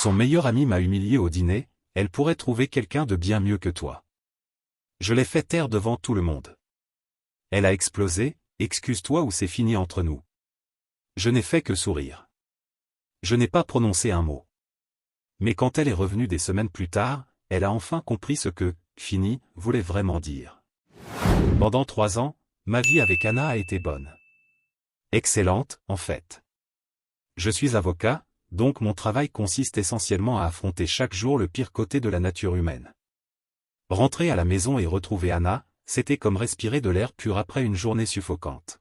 Son meilleur ami m'a humilié au dîner, elle pourrait trouver quelqu'un de bien mieux que toi. Je l'ai fait taire devant tout le monde. Elle a explosé, excuse-toi ou c'est fini entre nous. Je n'ai fait que sourire. Je n'ai pas prononcé un mot. Mais quand elle est revenue des semaines plus tard, elle a enfin compris ce que « fini » voulait vraiment dire. Pendant 3 ans, ma vie avec Anna a été bonne. Excellente, en fait. Je suis avocat, donc mon travail consiste essentiellement à affronter chaque jour le pire côté de la nature humaine. Rentrer à la maison et retrouver Anna, c'était comme respirer de l'air pur après une journée suffocante.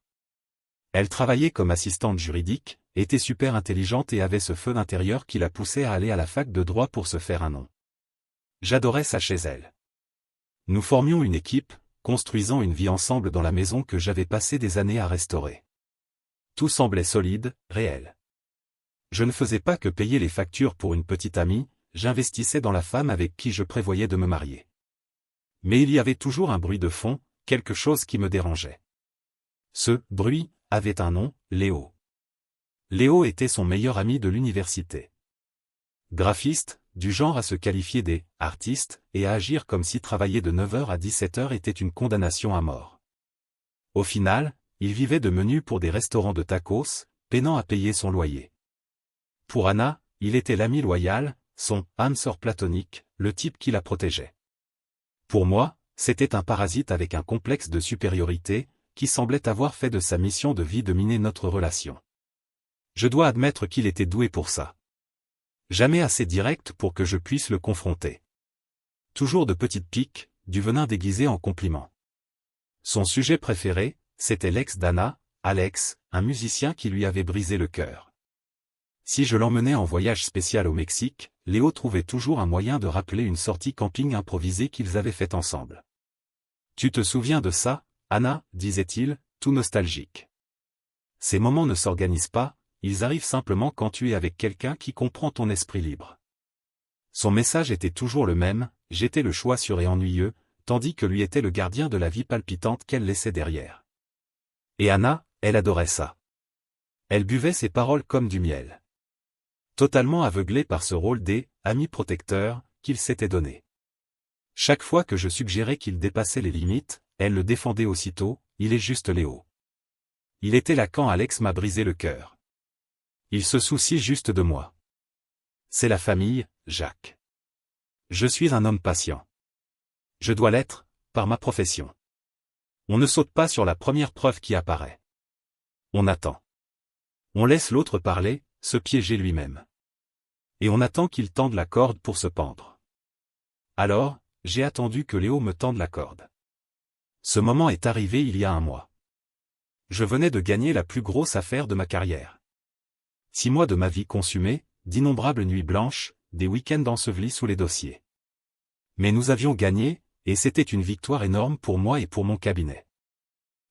Elle travaillait comme assistante juridique, était super intelligente et avait ce feu intérieur qui la poussait à aller à la fac de droit pour se faire un nom. J'adorais ça chez elle. Nous formions une équipe, construisant une vie ensemble dans la maison que j'avais passé des années à restaurer. Tout semblait solide, réel. Je ne faisais pas que payer les factures pour une petite amie, j'investissais dans la femme avec qui je prévoyais de me marier. Mais il y avait toujours un bruit de fond, quelque chose qui me dérangeait. Ce bruit avait un nom, Léo. Léo était son meilleur ami de l'université. Graphiste, du genre à se qualifier des « artistes » et à agir comme si travailler de 9h à 17h était une condamnation à mort. Au final, il vivait de menus pour des restaurants de tacos, peinant à payer son loyer. Pour Anna, il était l'ami loyal, son âme sœur platonique, le type qui la protégeait. Pour moi, c'était un parasite avec un complexe de supériorité, qui semblait avoir fait de sa mission de vie de miner notre relation. Je dois admettre qu'il était doué pour ça. Jamais assez direct pour que je puisse le confronter. Toujours de petites piques, du venin déguisé en compliment. Son sujet préféré, c'était l'ex d'Anna, Alex, un musicien qui lui avait brisé le cœur. Si je l'emmenais en voyage spécial au Mexique, Léo trouvait toujours un moyen de rappeler une sortie camping improvisée qu'ils avaient faite ensemble. « Tu te souviens de ça, Anna » disait-il, tout nostalgique. Ces moments ne s'organisent pas, ils arrivent simplement quand tu es avec quelqu'un qui comprend ton esprit libre. Son message était toujours le même, j'étais le choix sûr et ennuyeux, tandis que lui était le gardien de la vie palpitante qu'elle laissait derrière. Et Anna, elle adorait ça. Elle buvait ses paroles comme du miel. Totalement aveuglée par ce rôle des « amis protecteurs » qu'il s'était donné. Chaque fois que je suggérais qu'il dépassait les limites, elle le défendait aussitôt, il est juste Léo. Il était là quand Alex m'a brisé le cœur. Il se soucie juste de moi. C'est la famille, Jacques. Je suis un homme patient. Je dois l'être, par ma profession. On ne saute pas sur la première preuve qui apparaît. On attend. On laisse l'autre parler, se piéger lui-même. Et on attend qu'il tende la corde pour se pendre. Alors, j'ai attendu que Léo me tende la corde. Ce moment est arrivé il y a 1 mois. Je venais de gagner la plus grosse affaire de ma carrière. 6 mois de ma vie consumés, d'innombrables nuits blanches, des week-ends ensevelis sous les dossiers. Mais nous avions gagné, et c'était une victoire énorme pour moi et pour mon cabinet.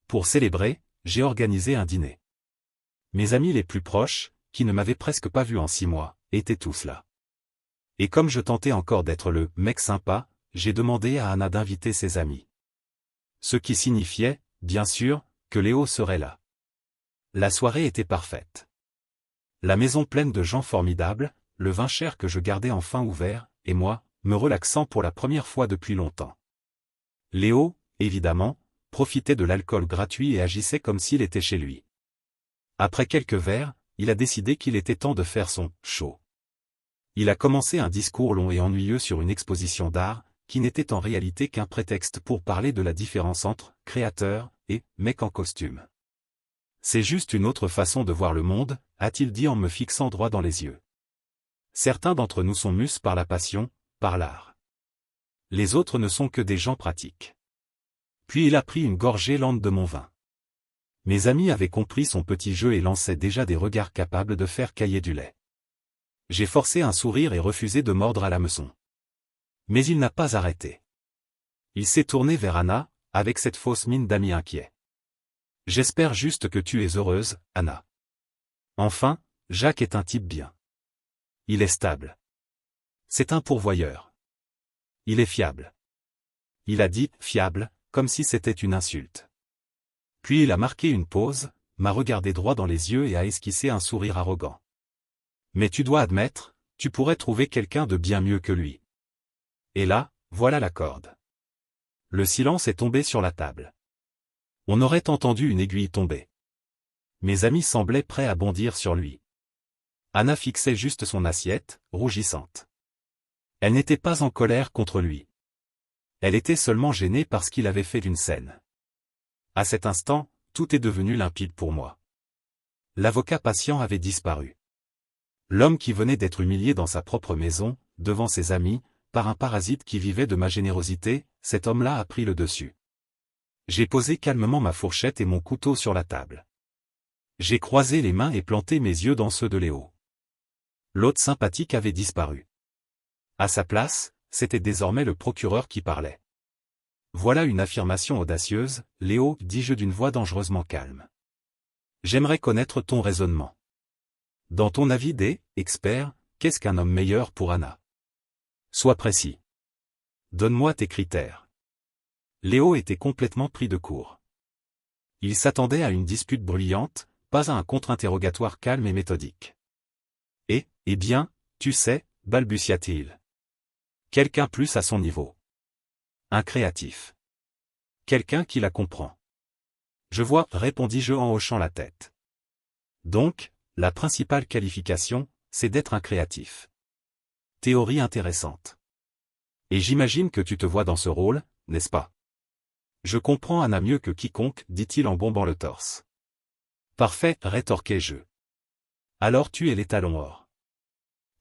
Pour célébrer, j'ai organisé un dîner. Mes amis les plus proches, qui ne m'avaient presque pas vu en 6 mois, étaient tous là. Et comme je tentais encore d'être le « mec sympa », j'ai demandé à Anna d'inviter ses amis. Ce qui signifiait, bien sûr, que Léo serait là. La soirée était parfaite. La maison pleine de gens formidables, le vin cher que je gardais enfin ouvert, et moi, me relaxant pour la première fois depuis longtemps. Léo, évidemment, profitait de l'alcool gratuit et agissait comme s'il était chez lui. Après quelques verres, il a décidé qu'il était temps de faire son « show ». Il a commencé un discours long et ennuyeux sur une exposition d'art, qui n'était en réalité qu'un prétexte pour parler de la différence entre « créateur » et « mec en costume ». C'est juste une autre façon de voir le monde, a-t-il dit en me fixant droit dans les yeux. Certains d'entre nous sont mus par la passion, par l'art. Les autres ne sont que des gens pratiques. Puis il a pris une gorgée lente de mon vin. Mes amis avaient compris son petit jeu et lançaient déjà des regards capables de faire cailler du lait. J'ai forcé un sourire et refusé de mordre à l'hameçon. Mais il n'a pas arrêté. Il s'est tourné vers Anna, avec cette fausse mine d'ami inquiet. « J'espère juste que tu es heureuse, Anna. » Enfin, Jacques est un type bien. Il est stable. C'est un pourvoyeur. Il est fiable. Il a dit « fiable », comme si c'était une insulte. Puis il a marqué une pause, m'a regardé droit dans les yeux et a esquissé un sourire arrogant. « Mais tu dois admettre, Tu pourrais trouver quelqu'un de bien mieux que lui. Et là, voilà la corde. Le silence est tombé sur la table. On aurait entendu une aiguille tomber. Mes amis semblaient prêts à bondir sur lui. Anna fixait juste son assiette, rougissante. Elle n'était pas en colère contre lui. Elle était seulement gênée parce qu'il avait fait une scène. À cet instant, tout est devenu limpide pour moi. L'avocat patient avait disparu. L'homme qui venait d'être humilié dans sa propre maison, devant ses amis, par un parasite qui vivait de ma générosité, cet homme-là a pris le dessus. J'ai posé calmement ma fourchette et mon couteau sur la table. J'ai croisé les mains et planté mes yeux dans ceux de Léo. L'hôte sympathique avait disparu. À sa place, c'était désormais le procureur qui parlait. Voilà une affirmation audacieuse, Léo, dis-je d'une voix dangereusement calme. J'aimerais connaître ton raisonnement. Dans ton avis d'expert, qu'est-ce qu'un homme meilleur pour Anna? Sois précis. Donne-moi tes critères. Léo était complètement pris de court. Il s'attendait à une dispute bruyante, pas à un contre-interrogatoire calme et méthodique. Eh bien, tu sais, balbutia-t-il. Quelqu'un plus à son niveau. Un créatif. Quelqu'un qui la comprend. Je vois, répondis-je en hochant la tête. Donc, la principale qualification, c'est d'être un créatif. Théorie intéressante. Et j'imagine que tu te vois dans ce rôle, n'est-ce pas? Je comprends Anna mieux que quiconque, dit-il en bombant le torse. Parfait, rétorquai-je. Alors tu es l'étalon or.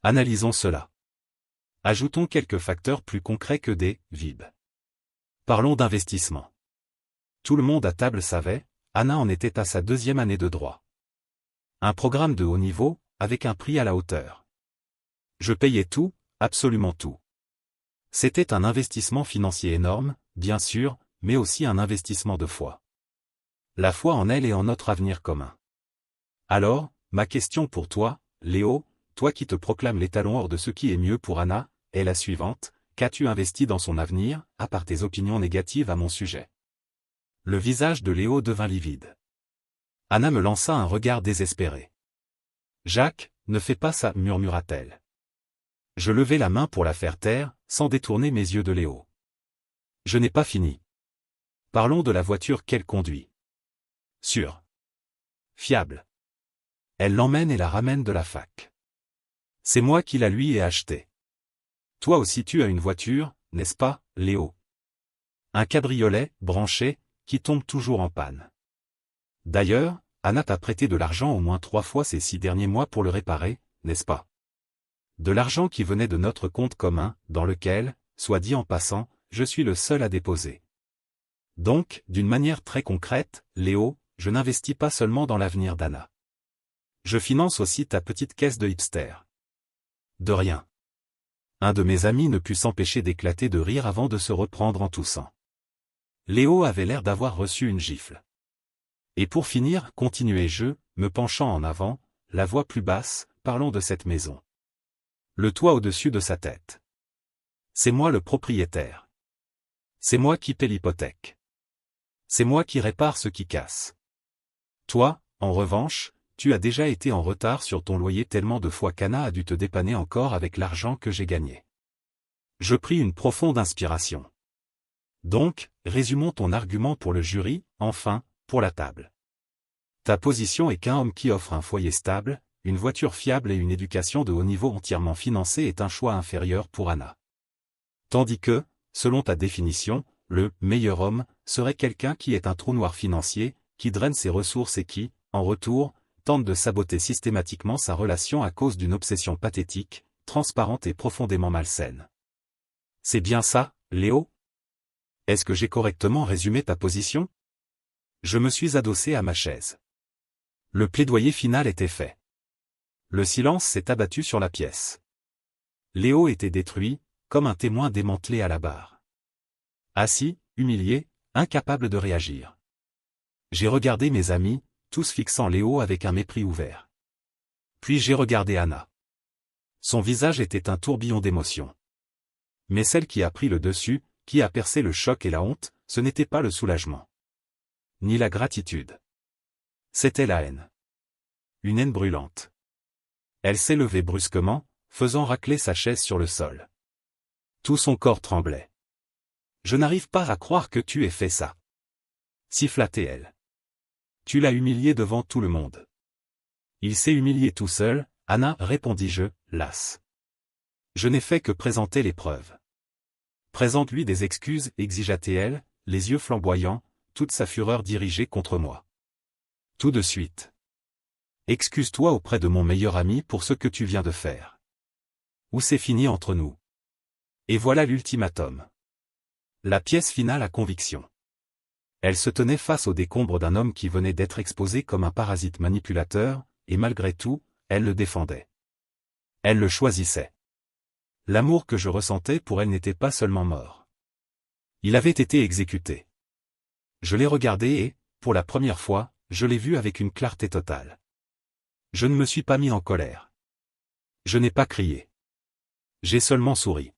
Analysons cela. Ajoutons quelques facteurs plus concrets que des vibes. Parlons d'investissement. Tout le monde à table savait, Anna en était à sa 2e année de droit. Un programme de haut niveau, avec un prix à la hauteur. Je payais tout, absolument tout. C'était un investissement financier énorme, bien sûr, mais aussi un investissement de foi. La foi en elle et en notre avenir commun. Alors, ma question pour toi, Léo, toi qui te proclames l'étalon or de ce qui est mieux pour Anna, est la suivante: qu'as-tu investi dans son avenir, à part tes opinions négatives à mon sujet? Le visage de Léo devint livide. Anna me lança un regard désespéré. Jacques, ne fais pas ça, murmura-t-elle. Je levai la main pour la faire taire, sans détourner mes yeux de Léo. Je n'ai pas fini. Parlons de la voiture qu'elle conduit. Sûre. Fiable. Elle l'emmène et la ramène de la fac. C'est moi qui la lui ai achetée. Toi aussi tu as une voiture, n'est-ce pas, Léo? Un cabriolet, branché, qui tombe toujours en panne. D'ailleurs, Anna t'a prêté de l'argent au moins 3 fois ces 6 derniers mois pour le réparer, n'est-ce pas? De l'argent qui venait de notre compte commun, dans lequel, soit dit en passant, je suis le seul à déposer. Donc, d'une manière très concrète, Léo, je n'investis pas seulement dans l'avenir d'Anna. Je finance aussi ta petite caisse de hipster. De rien. Un de mes amis ne put s'empêcher d'éclater de rire avant de se reprendre en toussant. Léo avait l'air d'avoir reçu une gifle. Et pour finir, continuai-je, me penchant en avant, la voix plus basse, parlons de cette maison. Le toit au-dessus de sa tête. C'est moi le propriétaire. C'est moi qui paie l'hypothèque. C'est moi qui répare ce qui casse. Toi, en revanche, tu as déjà été en retard sur ton loyer tellement de fois qu'Anna a dû te dépanner encore avec l'argent que j'ai gagné. Je pris une profonde inspiration. Donc, résumons ton argument pour le jury, enfin, pour la table. Ta position est qu'un homme qui offre un foyer stable, une voiture fiable et une éducation de haut niveau entièrement financée est un choix inférieur pour Anna. Tandis que, selon ta définition, le « meilleur homme » serait quelqu'un qui est un trou noir financier, qui draine ses ressources et qui, en retour, tente de saboter systématiquement sa relation à cause d'une obsession pathétique, transparente et profondément malsaine. C'est bien ça, Léo? Est-ce que j'ai correctement résumé ta position? Je me suis adossé à ma chaise. Le plaidoyer final était fait. Le silence s'est abattu sur la pièce. Léo était détruit, comme un témoin démantelé à la barre. Assis, humilié, incapable de réagir. J'ai regardé mes amis, tous fixant Léo avec un mépris ouvert. Puis j'ai regardé Anna. Son visage était un tourbillon d'émotions. Mais celle qui a pris le dessus, qui a percé le choc et la honte, ce n'était pas le soulagement. Ni la gratitude. C'était la haine. Une haine brûlante. Elle s'est levée brusquement, faisant racler sa chaise sur le sol. Tout son corps tremblait. Je n'arrive pas à croire que tu aies fait ça. Siffla-t-elle. Tu l'as humilié devant tout le monde. Il s'est humilié tout seul, Anna, répondis-je, lasse. Je n'ai fait que présenter les preuves. Présente-lui des excuses, exigea-t-elle, les yeux flamboyants, toute sa fureur dirigée contre moi. Tout de suite. Excuse-toi auprès de mon meilleur ami pour ce que tu viens de faire. Ou c'est fini entre nous. Et voilà l'ultimatum. La pièce finale à conviction. Elle se tenait face au décombre d'un homme qui venait d'être exposé comme un parasite manipulateur, et malgré tout, elle le défendait. Elle le choisissait. L'amour que je ressentais pour elle n'était pas seulement mort. Il avait été exécuté. Je l'ai regardé et, pour la première fois, je l'ai vu avec une clarté totale. Je ne me suis pas mis en colère. Je n'ai pas crié. J'ai seulement souri.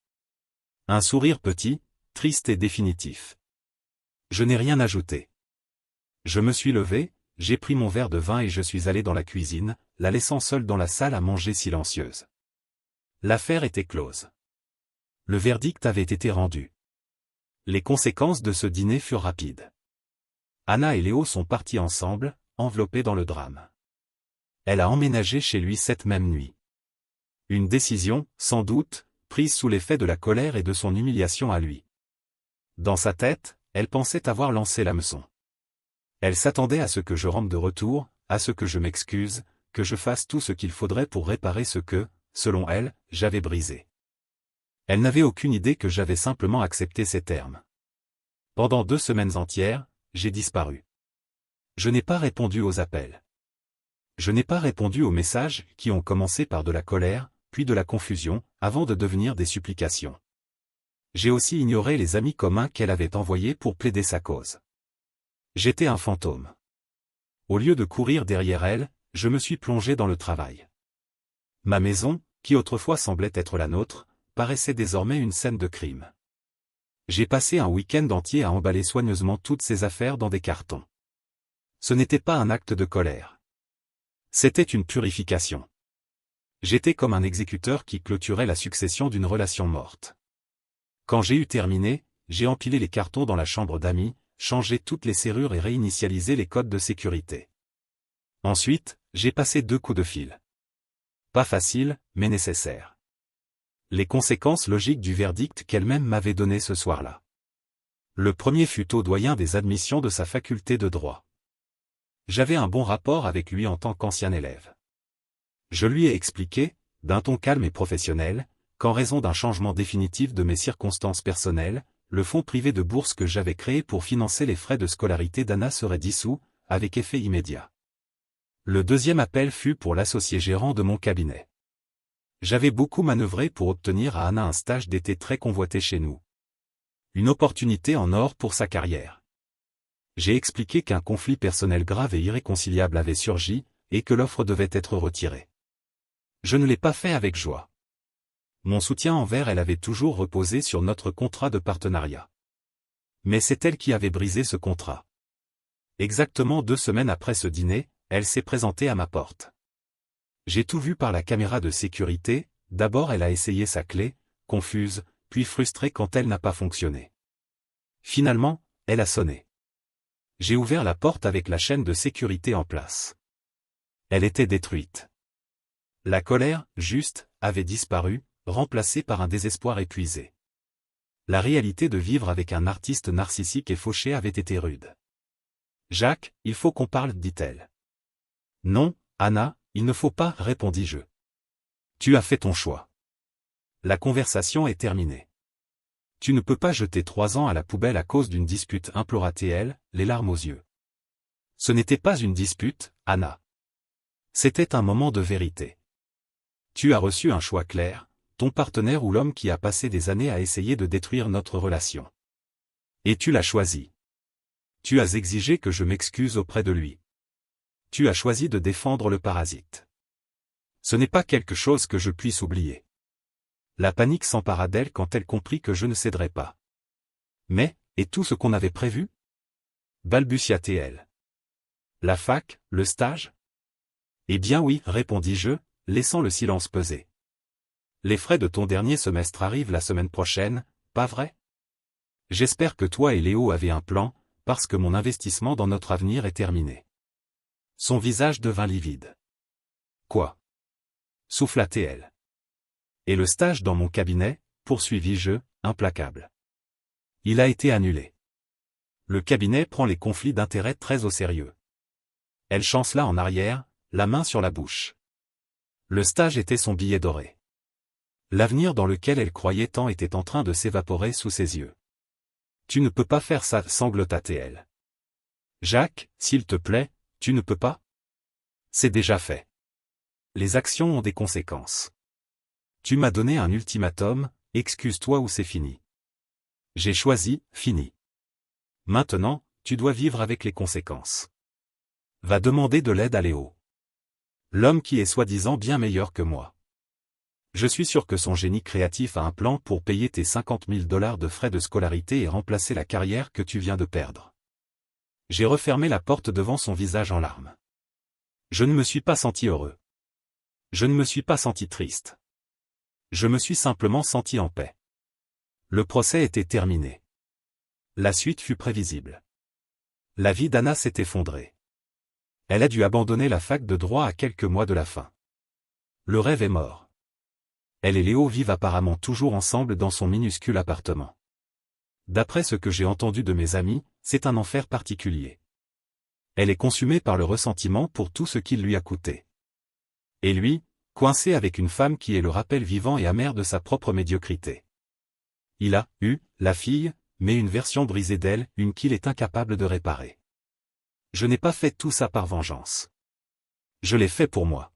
Un sourire petit, triste et définitif. Je n'ai rien ajouté. Je me suis levé, j'ai pris mon verre de vin et je suis allé dans la cuisine, la laissant seule dans la salle à manger silencieuse. L'affaire était close. Le verdict avait été rendu. Les conséquences de ce dîner furent rapides. Anna et Léo sont partis ensemble, enveloppés dans le drame. Elle a emménagé chez lui cette même nuit. Une décision, sans doute, prise sous l'effet de la colère et de son humiliation à lui. Dans sa tête, elle pensait avoir lancé l'hameçon. Elle s'attendait à ce que je rentre de retour, à ce que je m'excuse, que je fasse tout ce qu'il faudrait pour réparer ce que, selon elle, j'avais brisé. Elle n'avait aucune idée que j'avais simplement accepté ces termes. Pendant 2 semaines entières, j'ai disparu. Je n'ai pas répondu aux appels. Je n'ai pas répondu aux messages qui ont commencé par de la colère, puis de la confusion, avant de devenir des supplications. J'ai aussi ignoré les amis communs qu'elle avait envoyés pour plaider sa cause. J'étais un fantôme. Au lieu de courir derrière elle, je me suis plongé dans le travail. Ma maison, qui autrefois semblait être la nôtre, paraissait désormais une scène de crime. J'ai passé un week-end entier à emballer soigneusement toutes ces affaires dans des cartons. Ce n'était pas un acte de colère. C'était une purification. J'étais comme un exécuteur qui clôturait la succession d'une relation morte. Quand j'ai eu terminé, j'ai empilé les cartons dans la chambre d'amis, changé toutes les serrures et réinitialisé les codes de sécurité. Ensuite, j'ai passé 2 coups de fil. Pas facile, mais nécessaire. Les conséquences logiques du verdict qu'elle-même m'avait donné ce soir-là. Le premier fut au doyen des admissions de sa faculté de droit. J'avais un bon rapport avec lui en tant qu'ancien élève. Je lui ai expliqué, d'un ton calme et professionnel, qu'en raison d'un changement définitif de mes circonstances personnelles, le fonds privé de bourse que j'avais créé pour financer les frais de scolarité d'Anna serait dissous, avec effet immédiat. Le deuxième appel fut pour l'associé gérant de mon cabinet. J'avais beaucoup manœuvré pour obtenir à Anna un stage d'été très convoité chez nous. Une opportunité en or pour sa carrière. J'ai expliqué qu'un conflit personnel grave et irréconciliable avait surgi, et que l'offre devait être retirée. Je ne l'ai pas fait avec joie. Mon soutien envers elle avait toujours reposé sur notre contrat de partenariat. Mais c'est elle qui avait brisé ce contrat. Exactement 2 semaines après ce dîner, elle s'est présentée à ma porte. J'ai tout vu par la caméra de sécurité, d'abord elle a essayé sa clé, confuse, puis frustrée quand elle n'a pas fonctionné. Finalement, elle a sonné. J'ai ouvert la porte avec la chaîne de sécurité en place. Elle était détruite. La colère, juste, avait disparu, remplacée par un désespoir épuisé. La réalité de vivre avec un artiste narcissique et fauché avait été rude. « Jacques, il faut qu'on parle, dit-elle. »« Non, Anna, il ne faut pas, répondis-je. Tu as fait ton choix. La conversation est terminée. Tu ne peux pas jeter 3 ans à la poubelle à cause d'une dispute, implora-t-elle, les larmes aux yeux. Ce n'était pas une dispute, Anna. C'était un moment de vérité. Tu as reçu un choix clair, ton partenaire ou l'homme qui a passé des années à essayer de détruire notre relation. Et tu l'as choisi. Tu as exigé que je m'excuse auprès de lui. Tu as choisi de défendre le parasite. Ce n'est pas quelque chose que je puisse oublier. La panique s'empara d'elle quand elle comprit que je ne céderais pas. Mais, et tout ce qu'on avait prévu? Balbutia-t-elle. La fac, le stage? Eh bien oui, répondis-je, laissant le silence peser. Les frais de ton dernier semestre arrivent la semaine prochaine, pas vrai? J'espère que toi et Léo avez un plan, parce que mon investissement dans notre avenir est terminé. Son visage devint livide. Quoi? Souffla-t-elle. Et le stage dans mon cabinet, poursuivis-je, implacable. Il a été annulé. Le cabinet prend les conflits d'intérêts très au sérieux. Elle chancela en arrière, la main sur la bouche. Le stage était son billet doré. L'avenir dans lequel elle croyait tant était en train de s'évaporer sous ses yeux. Tu ne peux pas faire ça, sanglota-t-elle. Jacques, s'il te plaît, tu ne peux pas? C'est déjà fait. Les actions ont des conséquences. Tu m'as donné un ultimatum, excuse-toi ou c'est fini. J'ai choisi, fini. Maintenant, tu dois vivre avec les conséquences. Va demander de l'aide à Léo. L'homme qui est soi-disant bien meilleur que moi. Je suis sûr que son génie créatif a un plan pour payer tes 50 000 $ de frais de scolarité et remplacer la carrière que tu viens de perdre. J'ai refermé la porte devant son visage en larmes. Je ne me suis pas senti heureux. Je ne me suis pas senti triste. Je me suis simplement senti en paix. Le procès était terminé. La suite fut prévisible. La vie d'Anna s'est effondrée. Elle a dû abandonner la fac de droit à quelques mois de la fin. Le rêve est mort. Elle et Léo vivent apparemment toujours ensemble dans son minuscule appartement. D'après ce que j'ai entendu de mes amis, c'est un enfer particulier. Elle est consumée par le ressentiment pour tout ce qu'il lui a coûté. Et lui, coincé avec une femme qui est le rappel vivant et amer de sa propre médiocrité. Il a eu, la fille, mais une version brisée d'elle, une qu'il est incapable de réparer. Je n'ai pas fait tout ça par vengeance. Je l'ai fait pour moi.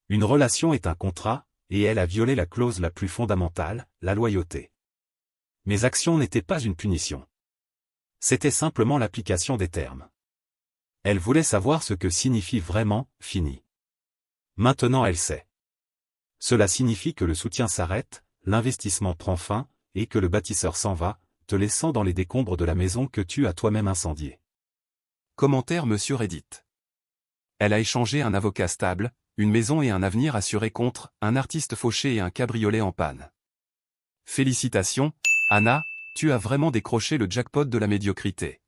Une relation est un contrat, et elle a violé la clause la plus fondamentale, la loyauté. Mes actions n'étaient pas une punition. C'était simplement l'application des termes. Elle voulait savoir ce que signifie vraiment, fini. Maintenant elle sait. Cela signifie que le soutien s'arrête, l'investissement prend fin, et que le bâtisseur s'en va, te laissant dans les décombres de la maison que tu as toi-même incendiée. Commentaire Monsieur Reddit. Elle a échangé un avocat stable, une maison et un avenir assuré contre un artiste fauché et un cabriolet en panne. Félicitations, Anna, tu as vraiment décroché le jackpot de la médiocrité.